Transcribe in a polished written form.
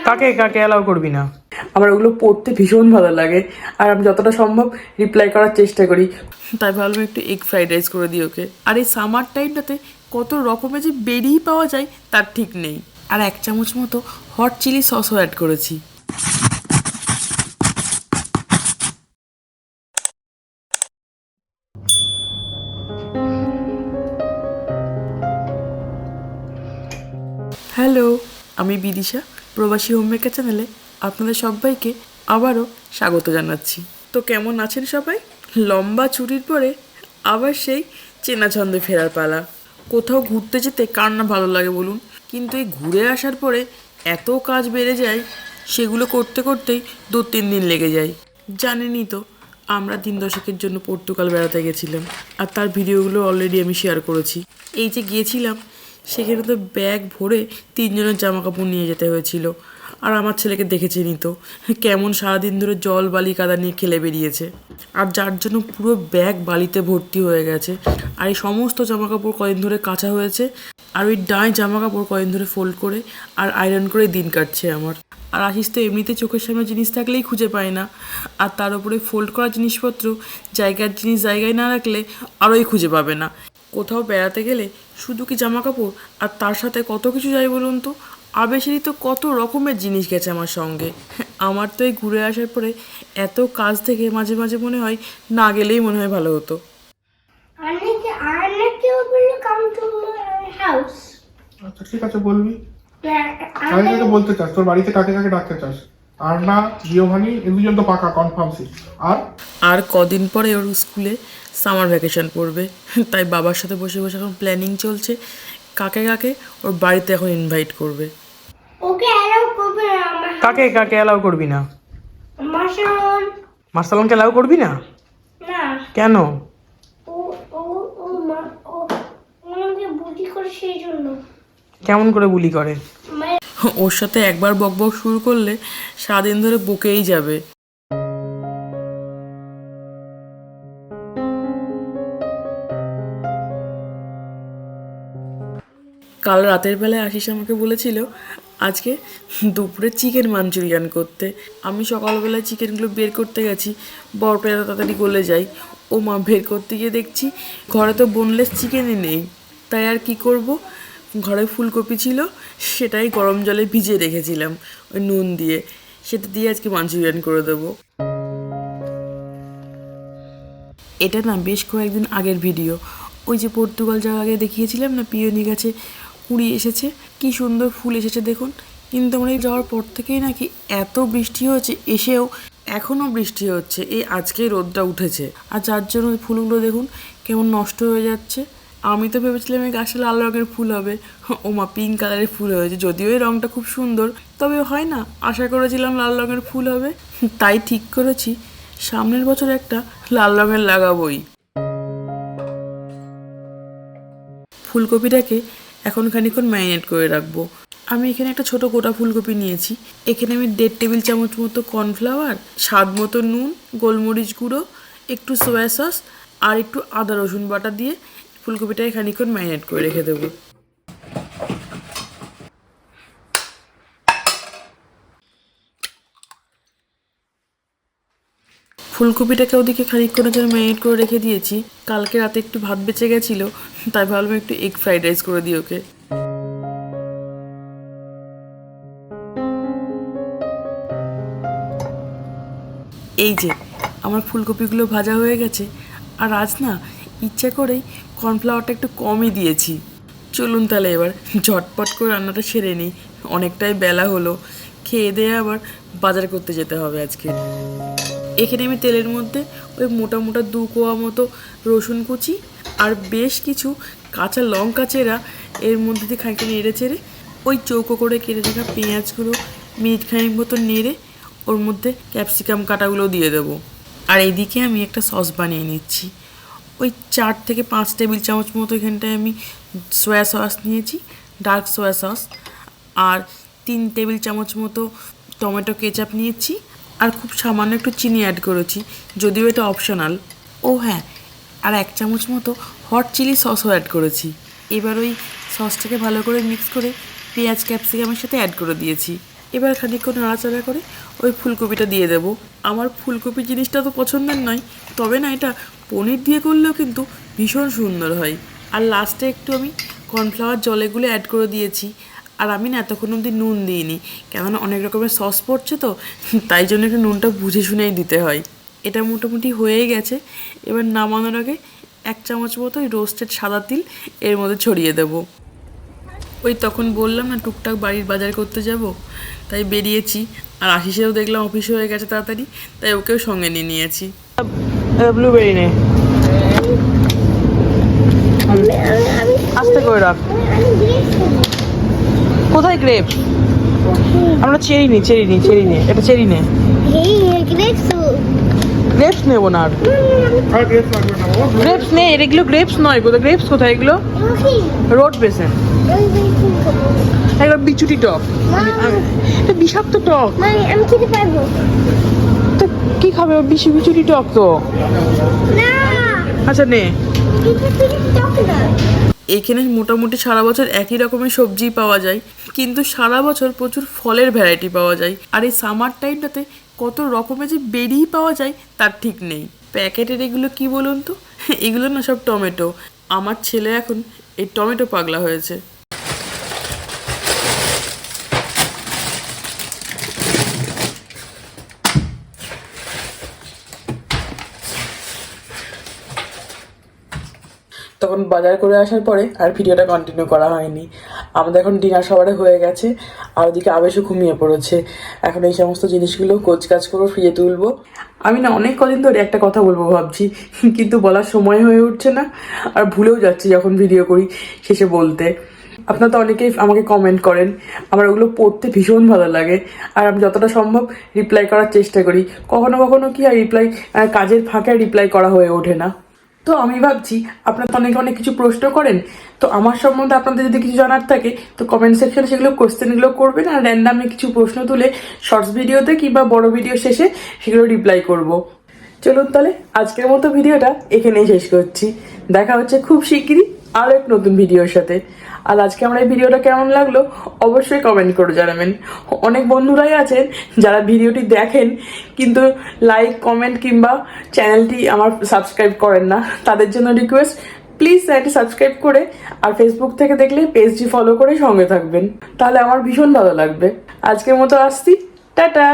কাকে কাকে অ্যালাউ করবি না? আমার ওগুলো পড়তে ভীষণ ভালো লাগে, আর আমি যতটা সম্ভব রিপ্লাই করার চেষ্টা করি। তাই ভাবলাম একটু এগ ফ্রাইড রাইস করে দিই ওকে। আর এই সামার টাইমটাতে কত রকমের যে বেরিয়ে পাওয়া যায় তার ঠিক নেই। আর 1 চামচ মতো হট চিলি সসও অ্যাড করেছি। হ্যালো, আমি বিদিশা, প্রবাসী হোমমেকার চ্যানেলে আপনাদের সবাইকে আবারও স্বাগত জানাচ্ছি। তো কেমন আছেন সবাই? লম্বা ছুটির পরে আবার সেই চেনা ছন্দে ফেরার পালা। কোথাও ঘুরতে যেতে কার না ভালো লাগে বলুন, কিন্তু এই ঘুরে আসার পরে এত কাজ বেড়ে যায়, সেগুলো করতে করতেই 2-3 দিন লেগে যায়। জানেনই তো, আমরা 3 দশকের জন্য পর্তুগাল বেড়াতে গেছিলাম, আর তার ভিডিওগুলো অলরেডি আমি শেয়ার করেছি। এই যে গিয়েছিলাম, সেখানে তো ব্যাগ ভরে 3 জনের জামা কাপড় নিয়ে যেতে হয়েছিল। আর আমার ছেলেকে দেখেছেনই তো, কেমন সারাদিন ধরে জল বালি কাদা নিয়ে খেলে বেরিয়েছে, আর যার জন্য পুরো ব্যাগ বালিতে ভর্তি হয়ে গেছে। আর এই সমস্ত জামা কাপড় কদিন ধরে কাচা হয়েছে, আর ওই ডাঁই জামা কাপড় কদিন ধরে ফোল্ড করে আর আয়রন করে দিন কাটছে আমার। আর আশিস তো এমনিতে চোখের সামনে জিনিস থাকলেই খুঁজে পায় না, আর তার উপরে ফোল্ড করা জিনিসপত্র জায়গার জিনিস জায়গায় না রাখলে আরোই খুঁজে পাবে না। কোথাও বেড়াতে গেলে শুধু কি জামা কাপড়, আর তার সাথে কত কিছু যায় বলুন তো। আবেশেরই তো কত রকমের জিনিস গেছে আমার সঙ্গে। আমার তো এই ঘুরে আসার পরে এত কাজ থেকে মাঝে মাঝে মনে হয় না গেলেই মনে হয় ভালো হতো। আচ্ছা ঠিক আছে, বলবি কাকে কাকে বলতে চাস, তোর বাড়িতে কাকে কাকে ডাকতে চাস? আর না জিওভানি, এ দুজন তো পাকা কনফার্ম সিট। আর কদিন পরে ওর স্কুলে সামার ভ্যাকেশন পড়বে, তাই বাবার সাথে বসে বসে এখন প্ল্যানিং চলছে কাকে কাকে ওর বাড়িতে এখন ইনভাইট করবে। ওকে অ্যালাউ করবে না আমার কাকে কাকে অ্যালাউ করবি না? মাসান মার্শালনকে অ্যালাউ করবি না? না কেন? ও ও ও মা ও ওনাকে বুদ্ধি করে সেই জন্য কেমন করে বুলি করে? ওর সাথে একবার বকবক শুরু করলে সারাদিন ধরে বকেই যাবে। কাল রাতের বেলায় আশিস আমাকে বলেছিল আজকে দুপুরে চিকেন মাঞ্চুরিয়ান করতে। আমি সকালবেলায় চিকেনগুলো বের করতে গেছি, বরফে এত তাড়াতাড়ি গলে যায়। ও মা, বের করতে গিয়ে দেখছি ঘরে তো বোনলেস চিকেনই নেই। তাই আর কি করব, ঘরে ফুলকপি ছিল, সেটাই গরম জলে ভিজিয়ে রেখেছিলাম ওই নুন দিয়ে, সেটা দিয়ে আজকে মাঞ্চুরিয়ান করে দেবো। এটা না বেশ কয়েকদিন আগের ভিডিও। ওই যে পর্তুগাল যাওয়ার আগে দেখিয়েছিলাম না, পিওনি গাছে কুড়ি এসেছে, কি সুন্দর ফুল এসেছে দেখুন। কিন্তু আমরা এই যাওয়ার পর থেকেই নাকি এত বৃষ্টি হয়েছে, এসেও এখনও বৃষ্টি হচ্ছে, এই আজকেই রোদটা উঠেছে। আর যার জন্য ফুলগুলো দেখুন কেমন নষ্ট হয়ে যাচ্ছে। আমি তো ভেবেছিলাম এই গাছটা লাল রঙের ফুল হবে, ও মা, পিঙ্ক কালারের ফুল হয়েছে। যদিও এই রঙটা খুব সুন্দর, তবে হয় না, আশা করেছিলাম লাল রঙের ফুল হবে। তাই ঠিক করেছি সামনের বছর একটা লাল রঙের লাগাবোই। ফুলকপিটাকে এখন খানিক্ষণ ম্যারিনেট করে রাখবো। আমি এখানে একটা ছোট গোটা ফুলকপি নিয়েছি। এখানে আমি 1.5 টেবিল চামচ মতো কর্নফ্লাওয়ার, স্বাদ মতো নুন, গোলমরিচ গুঁড়ো, একটু সয়া সস আর একটু আদা রসুন বাটা দিয়ে ফুলকপিটাকে খানিক্ষণ ম্যারিনেট করে রেখে দেবো। ফুলকপিটাকে ওদিকে খানিকক্ষণের জন্য ম্যারিনেট করে রেখে দিয়েছি। কালকে রাতে একটু ভাত বেঁচে গেছিলো, তাই ভাবলাম একটু এগ ফ্রাইড রাইস করে দিই ওকে। এই যে আমার ফুলকপিগুলো ভাজা হয়ে গেছে। আর আজ না ইচ্ছা করেই কর্নফ্লাওয়ারটা একটু কমই দিয়েছি। চলুন তাহলে এবার ঝটপট করে রান্নাটা সেরে নিই, অনেকটাই বেলা হলো। খেয়ে দিয়ে আবার বাজার করতে যেতে হবে আজকে। এখানে আমি তেলের মধ্যে ওই মোটা মোটা 2 কোয়া মতো রসুন কুচি আর বেশ কিছু কাঁচা লঙ্কা চেরা এর মধ্যে দিয়ে খানিকটা নেড়ে চেড়ে ওই চৌকো করে কেটে রাখা পেঁয়াজগুলো মিনিট খানিক মতো নেড়ে ওর মধ্যে ক্যাপসিকাম কাটাগুলো দিয়ে দেবো। আর এইদিকে আমি একটা সস বানিয়ে নিচ্ছি। ওই 4 থেকে 5 টেবিল চামচ মতো এখানটায় আমি সয়া সস নিয়েছি, ডার্ক সয়া সস, আর 3 টেবিল চামচ মতো টমেটো কেচাপ নিয়েছি, আর খুব সামান্য একটু চিনি অ্যাড করেছি, যদিও এটা অপশনাল। ও হ্যাঁ, আর 1 চামচ মতো হট চিলি সসও অ্যাড করেছি। এবার ওই সসটাকে ভালো করে মিক্স করে পেঁয়াজ ক্যাপসিকামের সাথে অ্যাড করে দিয়েছি। এবার খানিকক্ষণ নাড়াচাড়া করে ওই ফুলকপিটা দিয়ে দেবো। আমার ফুলকপি জিনিসটা তো পছন্দের নয়, তবে না এটা পনির দিয়ে করলেও কিন্তু ভীষণ সুন্দর হয়। আর লাস্টে একটু আমি কর্নফ্লাওয়ার জলে গুলে অ্যাড করে দিয়েছি। আর আমি না এতক্ষণ অবধি নুন দিইনি, কেননা অনেক রকমের সস পড়ছে তো, তাই জন্য একটু নুনটা বুঝে শুনেই দিতে হয়। এটা মোটামুটি হয়েই গেছে। এবার নামানোর আগে 1 চামচ মতো ওই রোস্টেড সাদা তিল এর মধ্যে ছড়িয়ে দেবো। ওই তখন বললাম না টুকটাক বাড়ির বাজার করতে যাব, তাই বেরিয়েছি। আর আশিসেও দেখলাম অফিস হয়ে গেছে তাড়াতাড়ি, তাই ওকেও সঙ্গে নিয়ে নিয়েছি। ব্লুবেরি নে, আস্তে করে রাখ। কোথায় গ্রেপস? আমরা চেরি নি, এটা চেরি নে। গ্রেপস নেবো না আর। আর গ্রেপস লাগবে না বাবা। গ্রেপস নে, এগুলো গ্রেপস নয়। কোথায় গ্রেপস? কোথায় এগুলো? রোড বেসন। এগুলো বিচুটি টক। এটা বিষাক্ত টক। আমি খেতে পারবো তো কি খাবে? বিচুটি টক তো। না, আচ্ছা নে। এখানে মোটামুটি সারা বছর একই রকমের সবজি পাওয়া যায়, কিন্তু সারা বছর প্রচুর ফলের ভ্যারাইটি পাওয়া যায়। আর এই সামার টাইমটাতে কত রকমের যে বেরি পাওয়া যায় তার ঠিক নেই। প্যাকেটের এগুলো কি বলুন তো, এগুলো না সব টমেটো। আমার ছেলে এখন এই টমেটো পাগলা হয়েছে। তখন বাজার করে আসার পরে আর ভিডিওটা কন্টিনিউ করা হয়নি। আমাদের এখন ডিনার সবারে হয়ে গেছে, আর ওদিকে আবেশও ঘুমিয়ে পড়েছে। এখন এই সমস্ত জিনিসগুলো কোচকাজ করে ফ্রিয়ে তুলবো। আমি না অনেক কদিন ধরে একটা কথা বলবো ভাবছি, কিন্তু বলার সময় হয়ে উঠছে না, আর ভুলেও যাচ্ছি যখন ভিডিও করি শেষে বলতে। আপনারা তো অনেকেই আমাকে কমেন্ট করেন, আমার ওগুলো পড়তে ভীষণ ভালো লাগে, আর আমি যতটা সম্ভব রিপ্লাই করার চেষ্টা করি। কখনো কখনো কি হয় রিপ্লাই কাজের ফাঁকে রিপ্লাই করা হয়ে ওঠে না। তো আমি ভাবছি আপনারা তো অনেক কিছু প্রশ্ন করেন, তো আমার সম্বন্ধে আপনাদের যদি কিছু জানার থাকে তো কমেন্ট সেকশনে সেগুলো কোশ্চেনগুলো করবেন, আর র্যান্ডামলি কিছু প্রশ্ন তুলে শর্টস ভিডিওতে কিংবা বড় ভিডিও শেষে সেগুলো রিপ্লাই করব। চলুন তাহলে আজকের মতো ভিডিওটা এখানেই শেষ করছি। দেখা হচ্ছে খুব শিগগিরই আরও এক নতুন ভিডিওর সাথে। আর আজকে আমার এই ভিডিওটা কেমন লাগলো অবশ্যই কমেন্ট করে জানাবেন। অনেক বন্ধুরাই আছেন যারা ভিডিওটি দেখেন কিন্তু লাইক কমেন্ট কিংবা চ্যানেলটি আমার সাবস্ক্রাইব করেন না। তাদের জন্য রিকোয়েস্ট, প্লিজ চ্যানেলটি সাবস্ক্রাইব করে আর ফেসবুক থেকে দেখলে পেজটি ফলো করে সঙ্গে থাকবেন, তাহলে আমার ভীষণ ভালো লাগবে। আজকের মতো আসছি, টাটা।